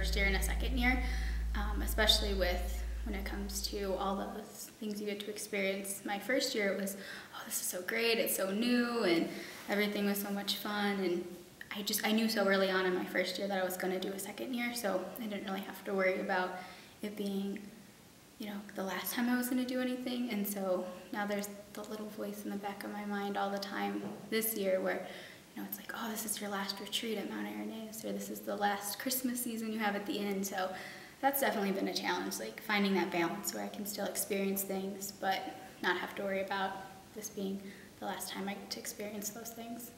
first year and a second year, especially when it comes to all those things you get to experience. My first year, it was, oh, this is so great, it's so new, and everything was so much fun, and I knew so early on in my first year that I was going to do a second year, so I didn't really have to worry about it being, the last time I was going to do anything. And so now there's the little voice in the back of my mind all the time this year where, it's like, oh, this is your last retreat at Mount Irenaeus, or this is the last Christmas season you have at the end. So that's definitely been a challenge, like finding that balance where I can still experience things but not have to worry about this being the last time I get to experience those things.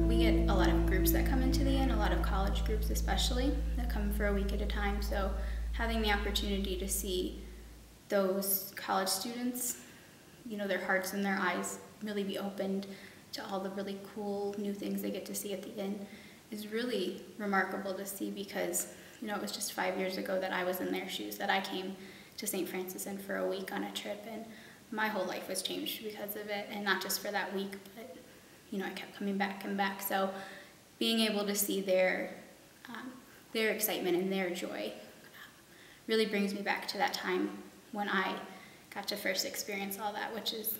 We get a lot of groups that come into the inn, a lot of college groups especially, that come for a week at a time. So having the opportunity to see those college students, their hearts and their eyes really be opened to all the really cool new things they get to see at the inn is really remarkable to see, because it was just 5 years ago that I was in their shoes, that I came to St. Franciscan for a week on a trip, and my whole life was changed because of it. And not just for that week, but I kept coming back and back. So being able to see their excitement and their joy really brings me back to that time when I got to first experience all that, it's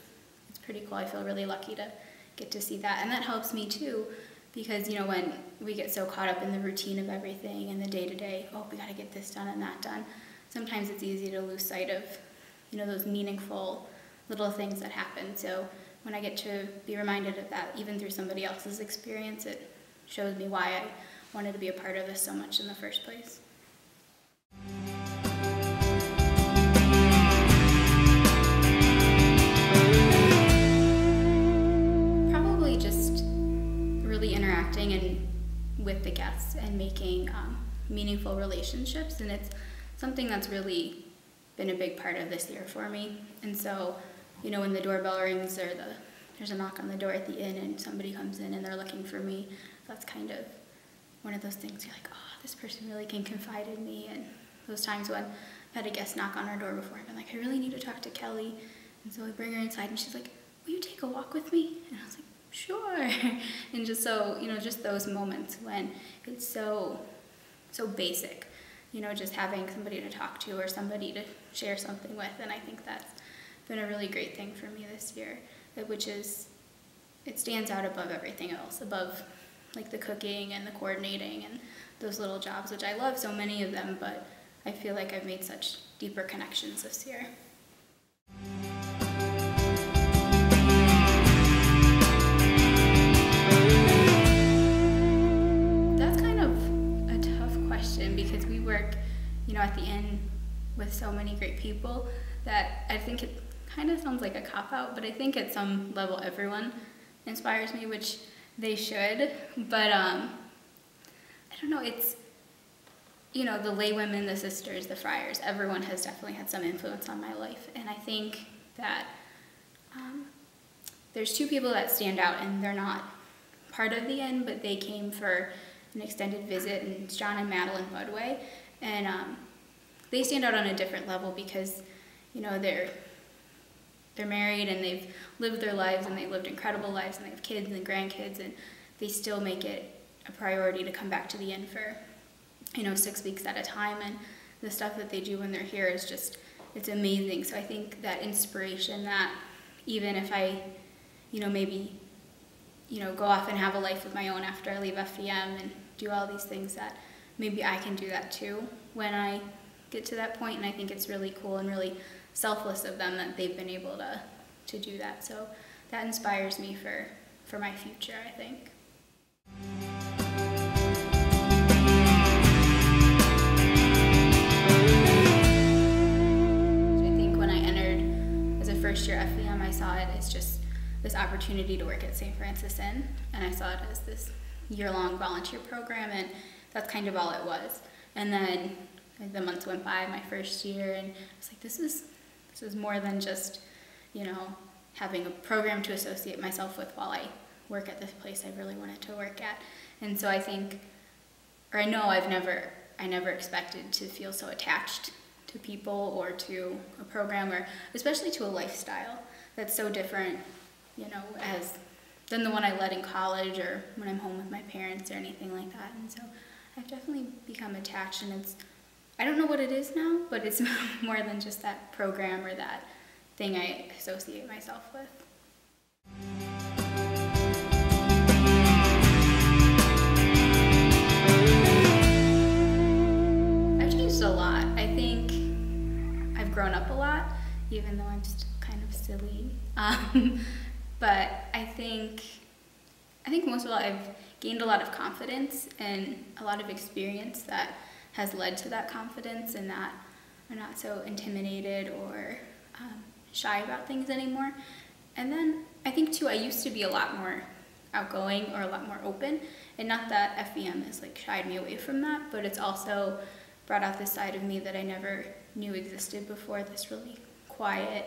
pretty cool. I feel really lucky to get to see that. And that helps me too, because when we get so caught up in the routine of everything and the day-to-day, oh, we got to get this done and that done, sometimes it's easy to lose sight of those meaningful little things that happen. So when I get to be reminded of that, even through somebody else's experience, it shows me why I wanted to be a part of this so much in the first place. And with the guests and making meaningful relationships, and it's something that's really been a big part of this year for me. And so when the doorbell rings or there's a knock on the door at the inn and somebody comes in and they're looking for me, that's kind of one of those things you're like, oh, this person really can confide in me. And those times when I've had a guest knock on our door before, I've been like, I really need to talk to Kelly, and so I bring her inside and she's like, will you take a walk with me? And I was like, sure. And just so, just those moments when it's so basic, just having somebody to talk to or somebody to share something with. And I think that's been a really great thing for me this year, it stands out above everything else, above like the cooking and the coordinating and those little jobs, which I love so many of them, but I feel like I've made such deeper connections this year. Because we work, at the inn with so many great people that I think it kind of sounds like a cop-out, but I think at some level everyone inspires me, which they should. But I don't know, it's, the laywomen, the sisters, the friars, everyone has definitely had some influence on my life. And I think that there's two people that stand out, and they're not part of the inn, but they came for an extended visit, and it's John and Madeline Budway, and they stand out on a different level because they're married and they've lived their lives, and they've lived incredible lives, and they have kids and grandkids, and they still make it a priority to come back to the inn for 6 weeks at a time. And the stuff that they do when they're here is just, it's amazing. So I think that inspiration, that even if I maybe go off and have a life of my own after I leave FDM and do all these things, that maybe I can do that too when I get to that point. And I think it's really cool and really selfless of them that they've been able to do that. So that inspires me for my future, I think. I think when I entered as a first year FDM, I saw it as just this opportunity to work at St. Francis Inn, and I saw it as this year-long volunteer program, and that's kind of all it was. And then the months went by, my first year, and I was like, this is more than just, having a program to associate myself with while I work at this place I really wanted to work at. And so I think, or I know I never expected to feel so attached to people or to a program, or especially to a lifestyle. that's so different, than the one I led in college or when I'm home with my parents or anything like that. And so I've definitely become attached, and I don't know what it is now, but it's more than just that program or that thing I associate myself with. I've changed a lot. I think I've grown up a lot, even though I'm still kind of silly. But I think most of all, I've gained a lot of confidence and a lot of experience that has led to that confidence, and that I'm not so intimidated or shy about things anymore. And then I think too, I used to be a lot more outgoing or a lot more open, and not that FEM has shied me away from that, but it's also brought out this side of me that I never knew existed before, this really quiet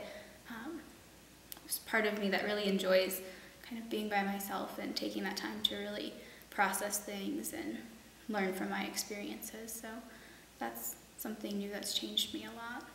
part of me that really enjoys kind of being by myself and taking that time to really process things and learn from my experiences. So that's something new that's changed me a lot.